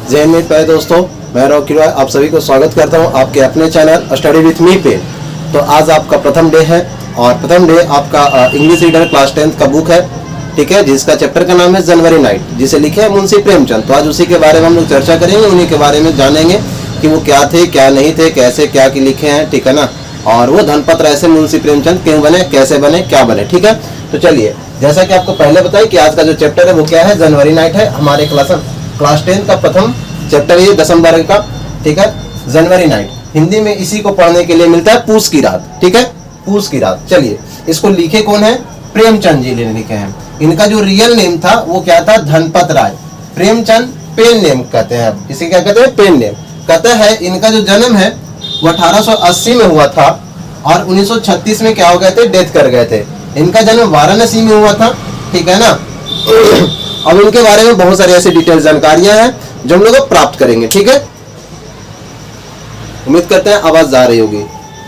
जय हिंद मेरे प्यारे दोस्तों, मैं रॉकी रॉय आप सभी को स्वागत करता हूं आपके अपने चैनल स्टडी विथ मी पे। तो आज आपका प्रथम डे है और प्रथम डे आपका इंग्लिश रीडर क्लास 10th का बुक है, ठीक है, जिसका चैप्टर का नाम है जनवरी नाइट, जिसे लिखे है मुंशी प्रेमचंद। तो आज उसी के बारे में हम लोग चर्चा करेंगे, उन्हीं के बारे में जानेंगे कि वो क्या थे, क्या नहीं थे, कैसे क्या की लिखे हैं, ठीक है ना, और वो धनपत राय से मुंशी प्रेमचंद क्यों बने, कैसे बने, क्या बने, ठीक है। तो चलिए, जैसा कि आपको पहले बताया कि आज का जो चैप्टर है वो क्या है, जनवरी नाइट है। हमारे क्लास 10 का प्रथम चैप्टर ये 10वीं वर्ग का, ठीक है, जनवरी नाइट। हिंदी में इसी को पढ़ने के लिए मिलता है पूस की रात, ठीक है, पूस की रात। चलिए, इसको लिखे कौन है, प्रेमचंद जी ने लिखे हैं। इनका जो रियल नेम था वो क्या था, धनपत राय। प्रेमचंद पेन नेम कहते हैं, इसे क्या कहते हैं, पेन नेम कहते हैं। इनका जो जन्म है वो 1880 में हुआ था और 1936 में क्या हो गए थे, डेथ कर गए थे। इनका जन्म वाराणसी में हुआ था, ठीक है ना। अब इनके बारे में बहुत सारी ऐसी डिटेल जानकारियां हैं जो हम लोग प्राप्त करेंगे, ठीक है। उम्मीद करते हैं आवाज जा रही होगी।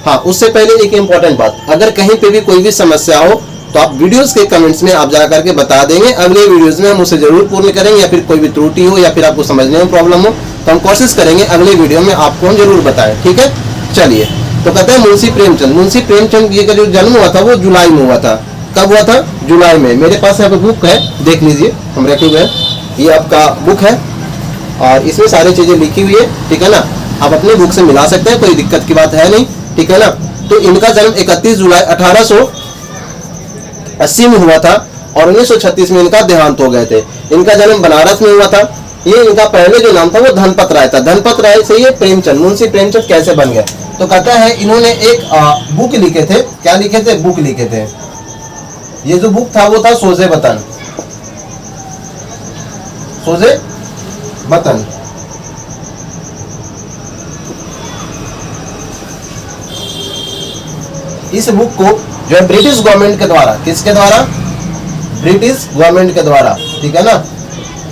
हाँ, उससे पहले एक इंपॉर्टेंट बात, अगर कहीं पे भी कोई भी समस्या हो तो आप वीडियोस के कमेंट्स में आप जाकर के बता देंगे, अगले वीडियोस में हम उसे जरूर पूर्ण करेंगे। या फिर कोई भी त्रुटि हो या फिर आपको समझने में प्रॉब्लम हो तो हम कोशिश करेंगे अगले वीडियो में आपको हम जरूर बताएं, ठीक है। चलिए, तो कहते हैं मुंशी प्रेमचंद। मुंशी प्रेमचंद जी का जो जन्म हुआ था वो जुलाई में हुआ था। कब हुआ था, जुलाई में। मेरे पास यहाँ पे बुक है, देख लीजिए, हम रखे हुए हैं, ये आपका बुक है और इसमें सारी चीजें लिखी हुई है, ठीक है ना। आप अपने बुक से मिला सकते हैं, कोई दिक्कत की बात है नहीं, ठीक है ना। तो इनका जन्म 31 जुलाई 1880 में हुआ था और 1936 में इनका देहांत हो गए थे। इनका जन्म बनारस में हुआ था। ये इनका पहले जो नाम था वो धनपत राय था। धनपत राय से ये प्रेमचंद, मुंशी प्रेमचंद कैसे बन गए, तो कहता है इन्होंने एक बुक लिखे थे। क्या लिखे थे, बुक लिखे थे। ये जो बुक था वो था सोजे वतन, सोजे वतन। इस बुक को जो है ब्रिटिश गवर्नमेंट के द्वारा, किसके द्वारा, ब्रिटिश गवर्नमेंट के द्वारा, ठीक है ना,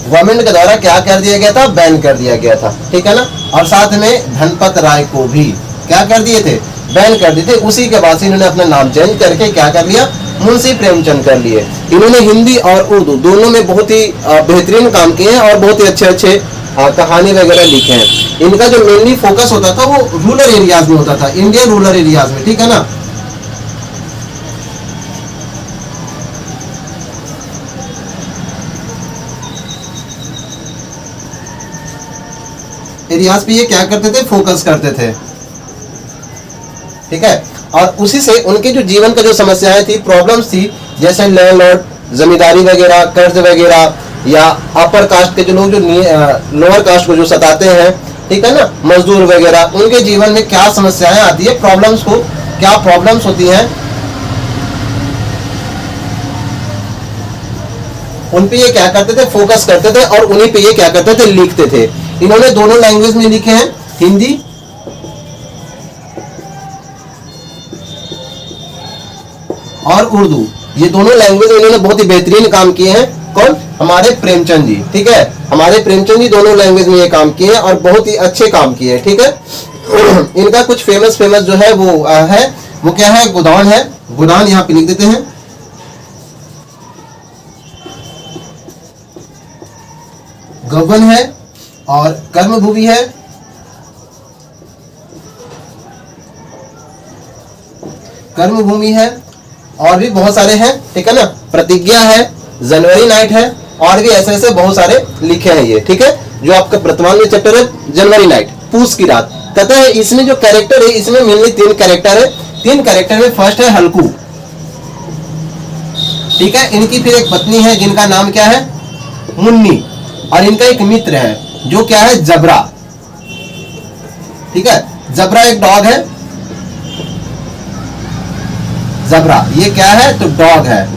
गवर्नमेंट के द्वारा क्या कर दिया गया था, बैन कर दिया गया था, ठीक है ना। और साथ में धनपत राय को भी क्या कर दिए थे, बैन कर दिए थे। उसी के बाद से इन्होंने अपना नाम चेंज करके क्या कर लिया, मुंशी प्रेमचंद कर लिए। इन्होंने हिंदी और उर्दू दोनों में बहुत ही बेहतरीन काम किए हैं और बहुत ही अच्छे अच्छे कहानी वगैरह लिखे हैं। इनका जो मेनली फोकस होता था वो रूरल एरियाज में होता था, इंडियन रूरल एरियाज में, ठीक है ना। एरियाज पे ये क्या करते थे, फोकस करते थे, ठीक है। और उसी से उनके जो जीवन का जो समस्याएं थी, प्रॉब्लम्स थी, जैसे लैंडलॉर्ड, जमींदारी वगैरह, कर्ज वगैरह, या अपर कास्ट के जो लोग जो लोअर कास्ट को जो सताते हैं, ठीक है ना, मजदूर वगैरह, उनके जीवन में क्या समस्याएं आती है, प्रॉब्लम्स को क्या प्रॉब्लम्स होती हैं, उन पे ये क्या करते थे, फोकस करते थे और उन्हीं पे ये क्या करते थे, लिखते थे। इन्होंने दोनों लैंग्वेज में लिखे हैं, हिंदी और उर्दू। ये दोनों लैंग्वेज में इन्होंने बहुत ही बेहतरीन काम किए हैं। कौन, हमारे प्रेमचंद जी, ठीक है, हमारे प्रेमचंद जी दोनों लैंग्वेज में ये काम किए हैं और बहुत ही अच्छे काम किए हैं, ठीक है। इनका कुछ फेमस जो है वो क्या है, गोदान है। गोदान यहाँ पे लिख देते हैं, गबन है और कर्मभूमि है, कर्मभूमि है और भी बहुत सारे हैं, ठीक है ना। प्रतिज्ञा है, जनवरी नाइट है और भी ऐसे ऐसे बहुत सारे लिखे हैं ये, ठीक है। जो आपका वर्तमान में चैप्टर है जनवरी नाइट, पूस की रात। कहता है इसमें जो कैरेक्टर है, इसमें मेनली 3 कैरेक्टर है। 3 कैरेक्टर में फर्स्ट है हल्कू, ठीक है। इनकी फिर एक पत्नी है जिनका नाम क्या है, मुन्नी, और इनका एक मित्र है जो क्या है, जबरा, ठीक है। जबरा एक डॉग है, जबरा ये क्या है, तो डॉग है।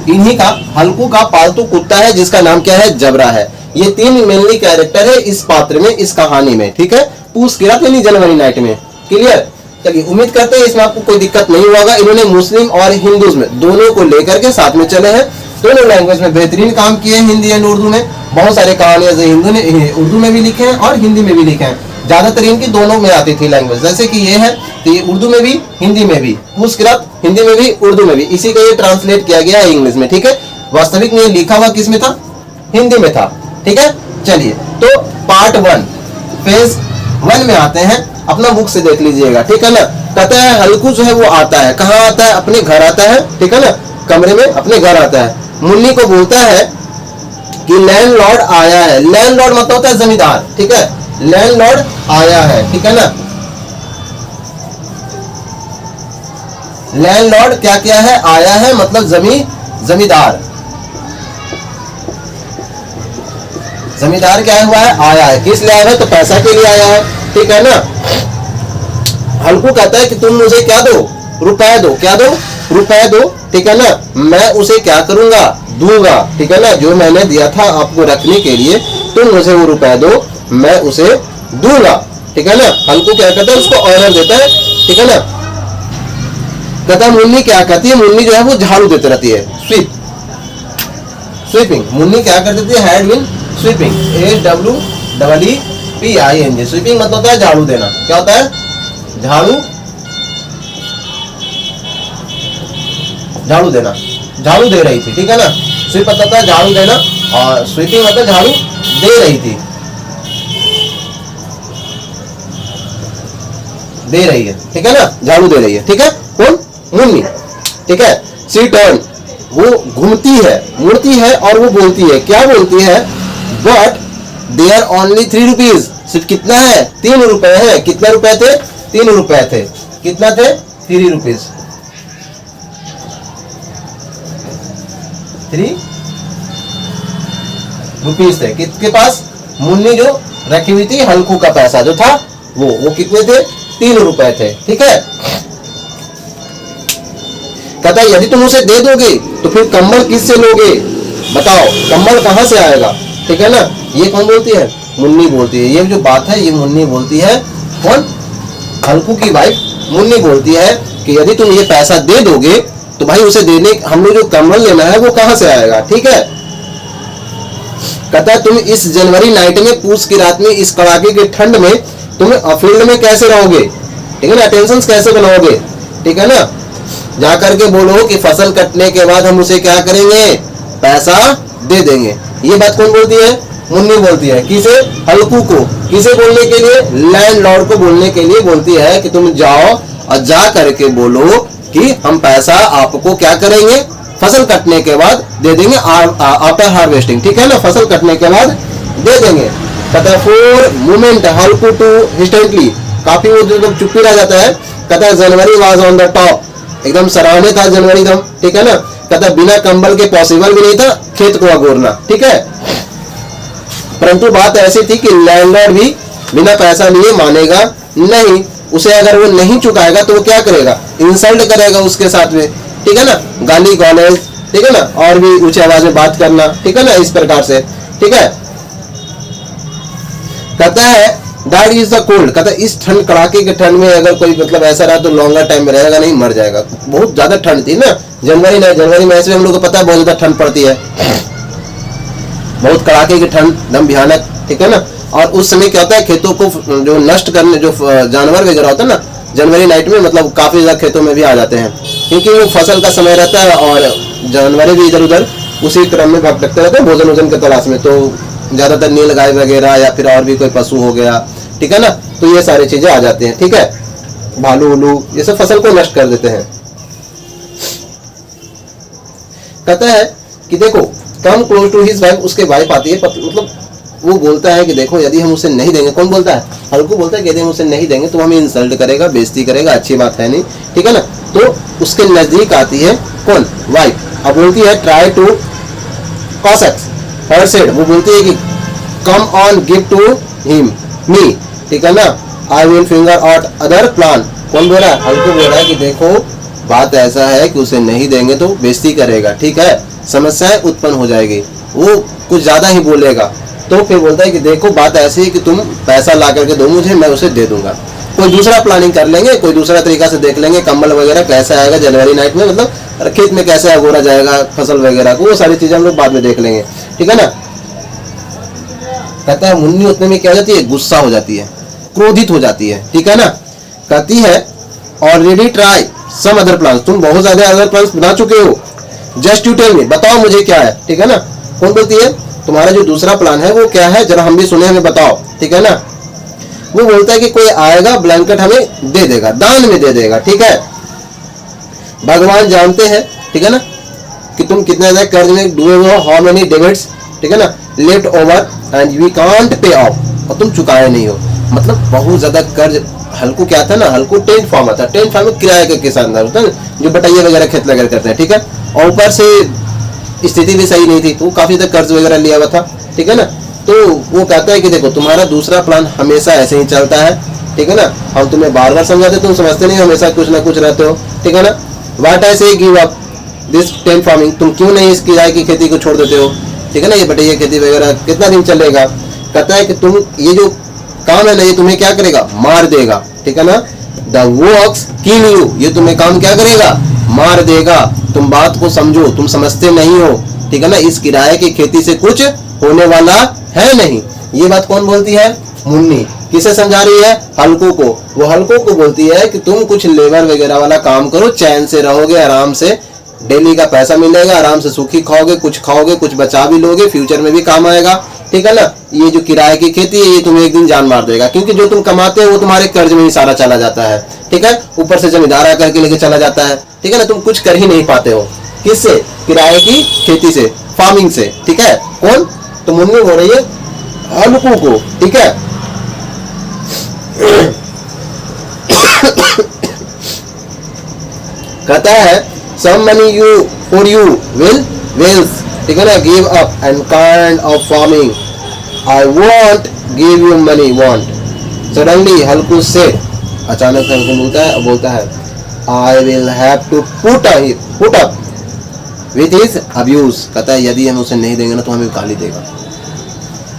इन्हीं का, हल्कू का पालतू कुत्ता है जिसका नाम क्या है, जबरा है। ये 3 मेनली कैरेक्टर है इस पात्र में, इस कहानी में, ठीक है। पूस की रात यानी जनवरी नाइट में, क्लियर। चलिए, उम्मीद करते हैं इसमें आपको कोई दिक्कत नहीं होगा। इन्होंने मुस्लिम और हिंदूज में दोनों को लेकर के साथ में चले हैं, दोनों लैंग्वेज में बेहतरीन काम किए हैं, हिंदी एंड उर्दू में। बहुत सारे कहानियां हिंदू ने उर्दू में भी लिखे हैं और हिंदी में भी लिखे हैं। ज्यादातर इनकी दोनों में आती थी लैंग्वेज, जैसे कि ये है तो ये उर्दू में भी हिंदी में भी, पूस की रात हिंदी में भी उर्दू में भी, इसी का ये ट्रांसलेट किया गया है इंग्लिश में, ठीक है। वास्तविक में ये लिखा हुआ किस में था, हिंदी में था। ठीक है। चलिए तो पार्ट 1 फेज 1 में आते हैं, अपना बुक से देख लीजिएगा, ठीक है ना। कहता है हल्कू जो है वो आता है, कहाँ आता है, अपने घर आता है, ठीक है ना, कमरे में अपने घर आता है। मुन्नी को बोलता है कि लैंडलॉर्ड आया है। लैंडलॉर्ड मतलब होता है जमींदार, ठीक है, लैंडलॉर्ड आया है, ठीक है ना। लैंडलॉर्ड क्या क्या है, आया है मतलब जमींदार। जमींदार क्या हुआ है, आया है। किस लिए आया है, तो पैसा के लिए आया है, ठीक है ना। हल्कू कहता है कि तुम मुझे क्या दो, रुपए दो, क्या दो, रुपए दो, ठीक है ना। मैं उसे क्या करूंगा, दूंगा, ठीक है ना। जो मैंने दिया था आपको रखने के लिए, तुम मुझे वो रुपए दो, मैं उसे दूंगा, ठीक है ना। हल्कू क्या करता है, उसको ऑर्डर देता है, ठीक है ना। कहता मुन्नी क्या करती है, मुन्नी जो है वो झाड़ू देते रहती है, स्वीपिंग। मुन्नी क्या कर देती है, had been sweeping, SWEEPING। Sweeping मतलब होता है झाड़ू देना। क्या होता है, झाड़ू देना, झाड़ू दे रही थी, ठीक है ना। स्वीप मतलब होता है झाड़ू देना, और स्वीपिंग मतलब झाड़ू दे रही थी, दे रही है, ठीक है ना, झाड़ू दे रही है, ठीक है। कौन, मुन्नी, ठीक है। सी टर्न, वो घूमती है, मुड़ती है और वो बोलती है, क्या बोलती है, बट देयर ओनली 3 रुपीज, सिर्फ कितना है, 3 रुपए है। कितने रुपए थे, 3 रुपए थे। कितना थे, 3 रुपीज, 3 रुपीज थे। किसके पास, मुन्नी जो रखी हुई थी, हल्कू का पैसा जो था वो कितने थे, 3 रुपए थे, ठीक है। कहता है यदि तुम उसे दे दोगे तो फिर कंबल किससे लोगे, बताओ, कंबल कहां से आएगा, ठीक है ना। ये कौन बोलती है, मुन्नी बोलती है। ये जो बात है ये मुन्नी बोलती है, कौन, हल्कू की वाइफ मुन्नी बोलती है कि यदि तुम ये पैसा दे दोगे तो भाई उसे देने, हम लोग जो कंबल लेना है वो कहां से आएगा, ठीक है। कहता है तुम इस जनवरी नाइट में, पूस की रात में, इस कड़ाके की ठंड में तुम फील्ड में कैसे रहोगे, ठीक है ना, अटेंशन कैसे बनाओगे, ठीक है ना। जाकर के बोलो कि फसल कटने के बाद हम उसे क्या करेंगे, पैसा दे देंगे। ये बात कौन बोलती है, मुन्नी बोलती है। किसे, हल्कू को। किसे बोलने के लिए, लैंडलॉर्ड को बोलने के लिए बोलती है कि तुम जाओ और जा करके बोलो कि हम पैसा आपको क्या करेंगे, फसल कटने के बाद दे देंगे, आफ्टर हार्वेस्टिंग, ठीक है ना, फसल कटने के बाद दे देंगे। कहता है फॉर मोमेंट हल्कू टू हिस्टेंटली, काफी वो जो चुप्पी रह जाता है। कहता है जनवरी वाज ऑन द टॉप, एकदम सराहनीय था जनवरी दम, ठीक है ना। कहता बिना कंबल के पॉसिबल भी नहीं था खेत को अगोरना, ठीक है। परंतु बात ऐसी थी कि लैंडलॉर्ड भी बिना पैसा लिए मानेगा नहीं। उसे अगर वो नहीं चुकाएगा तो वो क्या करेगा, इंसल्ट करेगा उसके साथ में, ठीक है ना, गाली गलौज, ठीक है ना, और भी ऊंची आवाज में बात करना, ठीक है ना, इस प्रकार से, ठीक है। कहता है दैट इज द कोल्ड, कहता है इस ठंड, कड़ाके के ठंड में अगर कोई मतलब ऐसा रहा तो लॉन्गर टाइम में रहेगा नहीं, मर जाएगा। बहुत ज्यादा ठंड थी ना, जनवरी में ऐसे हम लोग को पता है बहुत ज्यादा ठंड पड़ती है, बहुत कड़ाके की ठंड, दम भयानक, ठीक है ना। और उस समय क्या होता है, खेतों को जो नष्ट करने, जो जानवर वगैरह होता है ना, जनवरी नाइट में मतलब काफी ज्यादा खेतों में भी आ जाते हैं, क्योंकि वो फसल का समय रहता है और जानवर भी इधर उधर उसी क्रम में भटकते रहते हैं भोजन वोजन के तलाश में। तो ज्यादातर नील गाय वगैरह या फिर और भी कोई पशु हो गया, ठीक है ना, तो ये सारी चीजें आ जाती हैं, ठीक है। भालू उलू ये सब फसल को नष्ट कर देते हैं। कहता है कि देखो come close to his wife, उसके वाइफ आती है, मतलब वो बोलता है कि देखो यदि हम उसे नहीं देंगे, कौन बोलता है, हल्कू बोलता है कि यदि हम उसे नहीं देंगे तो हमें इंसल्ट करेगा, बेइज्जती करेगा, अच्छी बात है नहीं, ठीक है ना। तो उसके नजदीक आती है कौन, वाइफ, अब बोलती है ट्राई टू कॉसेक्स हर सेड, वो बोलती है कि come on give to him me, ठीक है ना, I will finger out other plan. कौन बोल रहा है, हल्कू बोल रहा है कि देखो बात ऐसा है कि उसे नहीं देंगे तो बेइज्जती करेगा, ठीक है, समस्याएं उत्पन्न हो जाएगी, वो कुछ ज्यादा ही बोलेगा। तो फिर बोलता है कि देखो बात ऐसी है कि तुम पैसा ला करके दो मुझे, मैं उसे दे दूंगा, कोई दूसरा प्लानिंग कर लेंगे, कोई दूसरा तरीका से देख लेंगे, कंबल वगैरह कैसे आएगा जनवरी नाइट में, मतलब खेत में कैसे अगोरा जाएगा फसल वगैरह को, वो सारी चीजें हम लोग बाद में देख लेंगे, ठीक है ना। कहता है मुन्नी उतने में क्या हो जाती है, गुस्सा हो जाती है, क्रोधित हो जाती है, ठीक है ना। कहती है already try some other plan, तुम बहुत ज्यादा अदर प्लान बना चुके हो, जस्ट यू टेल मी, बताओ मुझे क्या है, ठीक है ना। कौन बोलती है, तुम्हारा जो दूसरा प्लान है वो क्या है, जरा हम भी सुने, हमें बताओ, ठीक है ना। वो बोलता है कि कोई आएगा ब्लैंकेट हमें दे देगा, दान में दे देगा, ठीक है। भगवान जानते हैं, ठीक है ना, कि तुम कितने ज्यादा कर्ज में डूबे हुए हो, हाउ मेनी डेबिट्स, ठीक है ना, left over and we can't pay off, और तुम चुकाए नहीं हो। मतलब बहुत ज्यादा कर्ज। हल्कू क्या था ना, हल्कू टेंट फार्मर था। टेंट फार्मर किराए के किसानदार होता है जो बटाइया वगैरह खेत वगैरह करते हैं, ठीक है। और ऊपर से स्थिति भी सही नहीं थी, तो काफी ज्यादा कर्ज वगैरह लिया हुआ था, ठीक है ना। तो वो कहता है कि देखो तुम्हारा दूसरा प्लान हमेशा ऐसे ही चलता है, ठीक है ना। हम तुम्हें बार बार समझाते, तुम समझते नहीं, हमेशा कुछ ना कुछ रहते हो, ठीक है ना। व्हाट आई से give up this tent farming, तुम क्यों नहीं इस किराए की खेती को छोड़ देते हो, ठीक है ना। ये बटाइया खेती वगैरह कितना दिन चलेगा। कहता है कि तुम ये जो काम है ना, ये तुम्हें क्या करेगा, मार देगा, ठीक है ना। द वर्क्स किल यू, ये तुम्हें काम क्या करेगा, मार देगा। तुम बात को समझो, तुम समझते नहीं हो, ठीक है ना। इस किराए की खेती से कुछ होने वाला है नहीं। ये बात कौन बोलती है, मुन्नी। किसे समझा रही है, हल्को को। वो हल्को को बोलती है कि तुम कुछ लेबर वगैरह वाला काम करो, चैन से रहोगे, आराम से डेली का पैसा मिलेगा, आराम से सुखी खाओगे, कुछ बचा भी लोगे, फ्यूचर में भी काम आएगा, ठीक है ना। ये जो किराए की खेती है ये तुम्हें एक दिन जान मार देगा, क्योंकि जो तुम कमाते हो वो तुम्हारे कर्ज में ही सारा चला जाता है, ठीक है। ऊपर से जमींदार आकर के लेके चला जाता है, ठीक है ना। तुम कुछ कर ही नहीं पाते हो, किससे, किराए की खेती से, फार्मिंग से, ठीक है। कौन, तो मुन्नी हो रही है हल्कू को, ठीक है। कहता है some money you for you will wealth, ठीक है ना, give up and kind of farming, I won't give you money, won't suddenly हल्कू से, अचानक से हल्कू बोलता है I will have to put up with his abuse। कहता है यदि हम उसे नहीं देंगे ना तो हमें गाली देगा,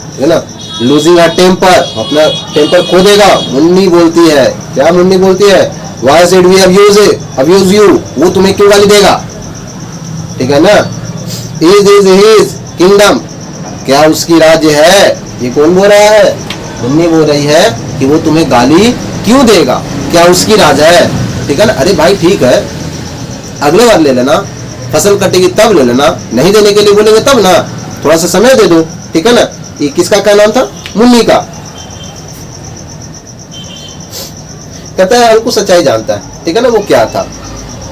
ठीक है ना। लूजिंग अ टेम्पर, अपना टेम्पर खो देगा। मुन्नी बोलती है, क्या मुन्नी बोलती है, Why should we abuse you, वो तुम्हें क्यों गाली देगा, ठीक है ना। Is his kingdom, क्या उसकी राज्य है। ये कौन बोल रहा है, मुन्नी बोल रही है कि वो तुम्हें गाली क्यों देगा, क्या उसकी राजा है, ठीक है ना। अरे भाई ठीक है, अगले बार ले लेना, फसल कटेगी तब ले लेना, नहीं देने के लिए बोलेंगे तब ना, थोड़ा सा समय दे दो, ठीक है ना। ये किसका क्या नाम था, मुन्नी का। कहता है हल्कू सच्चाई जानता है, ठीक है ना, वो क्या था,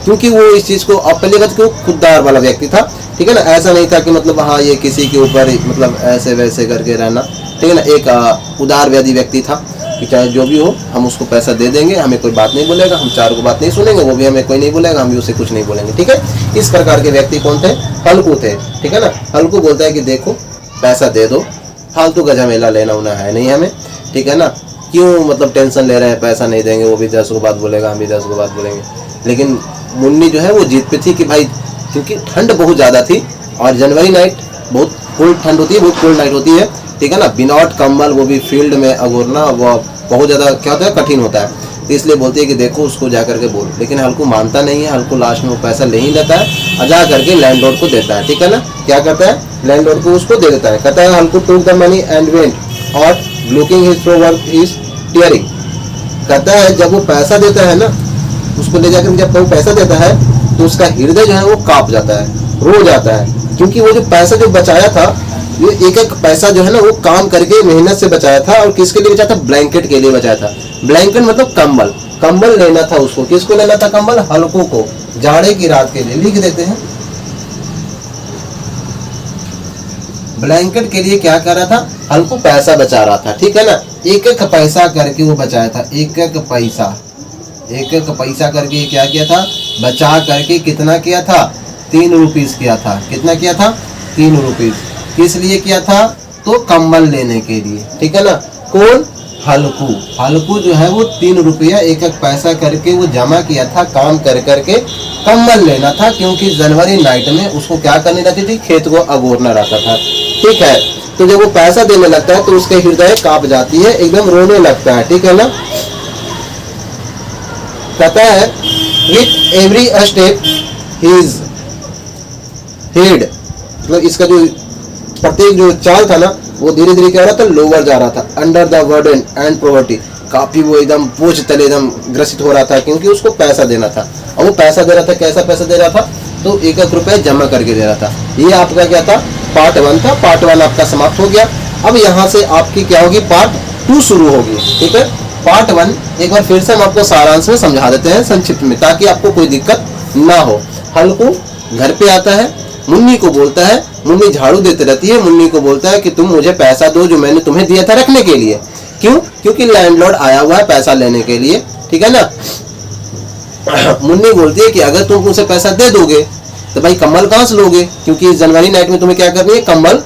क्योंकि वो इस चीज को, अब पहले बात, खुददार वाला व्यक्ति था, ठीक है ना। ऐसा नहीं था कि मतलब हाँ ये किसी के ऊपर मतलब ऐसे वैसे करके रहना, ठीक है ना। एक उदार व्याधि व्यक्ति था कि चाहे जो भी हो हम उसको पैसा दे देंगे, हमें कोई बात नहीं बोलेगा, हम चार को बात नहीं सुनेंगे, वो भी हमें कोई नहीं बोलेगा, हम भी उसे कुछ नहीं बोलेंगे, ठीक है। इस प्रकार के व्यक्ति कौन थे, हल्कू थे, ठीक है ना। हल्कू बोलता है कि देखो पैसा दे दो, फालतू का झमेला लेना उन्हें है नहीं हमें, ठीक है ना। क्यों मतलब टेंशन ले रहे हैं, पैसा नहीं देंगे, वो भी 10 को बात बोलेगा, हम भी 10 को बात बोलेंगे। लेकिन मुन्नी जो है वो जीत पे थी कि भाई, क्योंकि ठंड बहुत ज़्यादा थी और जनवरी नाइट बहुत कोल्ड ठंड होती है, बहुत कोल्ड नाइट होती है, ठीक है ना। विदाउट कंबल, वो भी फील्ड में अगोरना, वो बहुत ज़्यादा क्या होता है, कठिन होता है। तो इसलिए बोलती है कि देखो उसको जा करके बोलो। लेकिन हल्कू मानता नहीं है, हल्कू लास्ट में वो पैसा ले ही लेता है और जा करके लैंडलॉर्ड को देता है, ठीक है ना। क्या करता है, लैंडलॉर्ड को उसको दे देता है। कहता है Halku took the money and went और looking his proverb is tearing. कहता है जब वो पैसा देता है ना, उसको ले जाकर जब वो पैसा देता है तो उसका हृदय जो है वो कांप जाता है, रो जाता है, क्योंकि वो जो पैसा जो बचाया था, ये एक एक पैसा जो है ना वो काम करके मेहनत से बचाया था। और किसके लिए बचाया था, ब्लैंकेट के लिए बचाया था। ब्लैंकेट मतलब कंबल, कंबल लेना था उसको। किसको लेना था कंबल, हल्कू को, जाड़े की रात के लिए। लिख देते हैं, ब्लैंकेट के लिए क्या कर रहा था, हल्कू पैसा बचा रहा था, ठीक है ना। एक एक पैसा करके वो बचाया था, एक एक पैसा करके क्या किया था, बचा करके कितना किया था, 3 रुपीस किया था। कितना किया था, 3 रुपीस। किस लिए किया था, तो कंबल लेने के लिए, ठीक है ना। कौन, हल्कू। हल्कू जो है वो 3 रुपया एक एक पैसा करके वो जमा किया था, काम कर करके कंबल लेना था, क्योंकि जनवरी नाइट में उसको क्या करनी रहती थी, खेत को अगोरना रहता था, ठीक है। तो जब वो पैसा देने लगता है तो उसके हृदय कांप जाती है, एकदम रोने लगता है, ठीक है ना। कहता है with every step his head, मतलब इसका जो प्रत्येक जो चाल था ना वो धीरे धीरे क्या हो रहा था, लोअर जा रहा था। Under the burden and poverty, काफी वो एकदम बोझ तले एकदम ग्रसित हो रहा था, क्योंकि उसको पैसा देना था। और वो पैसा दे रहा था, कैसा पैसा दे रहा था, तो 1 रुपया जमा करके दे रहा था। ये आपका क्या था, पार्ट 1 था, पार्ट 1 आपका समाप्त हो गया। अब यहाँ से आपकी क्या होगी, पार्ट 2 शुरू होगी। ठीक है, पार्ट 1 एक बार फिर से हम आपको सारांश में समझा देते हैं संक्षिप्त में, ताकि आपको कोई दिक्कत ना हो। हल्कू घर पे आता है, मुन्नी को बोलता है, मुन्नी झाड़ू देते रहती है, मुन्नी को बोलता है कि तुम मुझे पैसा दो जो मैंने तुम्हें दिया था रखने के लिए। क्यों? क्योंकि लैंडलॉर्ड आया हुआ है पैसा लेने के लिए। ठीक है ना। मुन्नी बोलती है कि अगर तुम उसे पैसा दे दोगे तो भाई कंबल कहाँ से लोगे, क्योंकि इस जनवरी नाइट में तुम्हें क्या करनी है, कंबल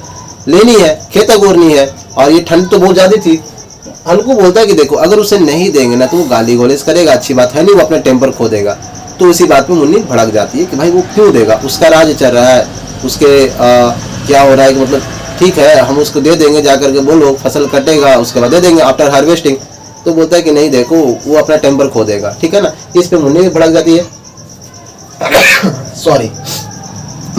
लेनी है, खेत गोरनी है, और ये ठंड तो बहुत ज्यादा थी। हल्कू बोलता है कि देखो अगर उसे नहीं देंगे ना तो वो गाली गोलेज करेगा, अच्छी बात है नहीं, वो अपना टेम्पर खो देगा। तो इसी बात पे मुन्नी भड़क जाती है कि भाई वो क्यों देगा, उसका राज चल रहा है, उसके क्या हो रहा है कि मतलब ठीक है हम उसको दे देंगे, जाकर के बोलो फसल कटेगा उसके बाद दे देंगे आफ्टर हार्वेस्टिंग। तो बोलता है कि नहीं देखो वो अपना टेम्पर खो देगा। ठीक है ना। इस पे मुन्नी भी भड़क जाती है, सॉरी,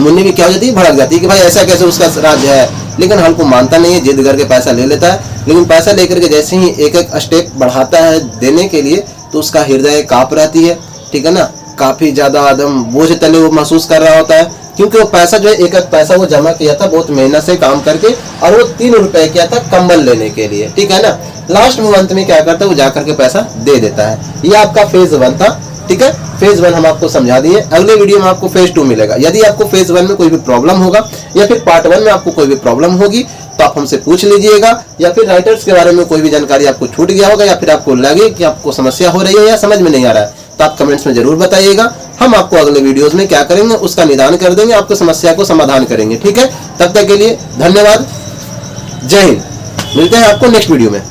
मुन्नी भी क्या हो जाती है, भड़क जाती है कि भाई ऐसा कैसे उसका राज्य है। लेकिन हल्कू मानता नहीं है, जिद करके पैसा ले लेता है। लेकिन पैसा लेकर के जैसे ही एक एक स्टेप बढ़ाता है देने के लिए तो उसका हृदय कांप रहती है। ठीक है ना, काफी ज्यादा एकदम बोझ तले वो महसूस कर रहा होता है, क्योंकि वो पैसा जो है एक एक पैसा वो जमा किया था बहुत मेहनत से काम करके, और वो 3 रुपए किया था कंबल लेने के लिए। ठीक है ना। लास्ट मोमेंट में क्या करता है, वो जाकर के पैसा दे देता है। ये आपका फेज 1 था। ठीक है, फेज 1 हम आपको समझा दिए। अगले वीडियो में आपको फेज 2 मिलेगा। यदि आपको फेज 1 में कोई भी प्रॉब्लम होगा या फिर पार्ट 1 में आपको कोई भी प्रॉब्लम होगी तो आप हमसे पूछ लीजिएगा, या फिर राइटर्स के बारे में कोई भी जानकारी आपको छूट गया होगा, या फिर आपको लगे कि आपको समस्या हो रही है या समझ में नहीं आ रहा है, तो आप कमेंट्स में जरूर बताइएगा। हम आपको अगले वीडियोस में क्या करेंगे उसका निदान कर देंगे, आपको समस्या को समाधान करेंगे। ठीक है, तब तक के लिए धन्यवाद, जय हिंद। मिलते हैं आपको नेक्स्ट वीडियो में।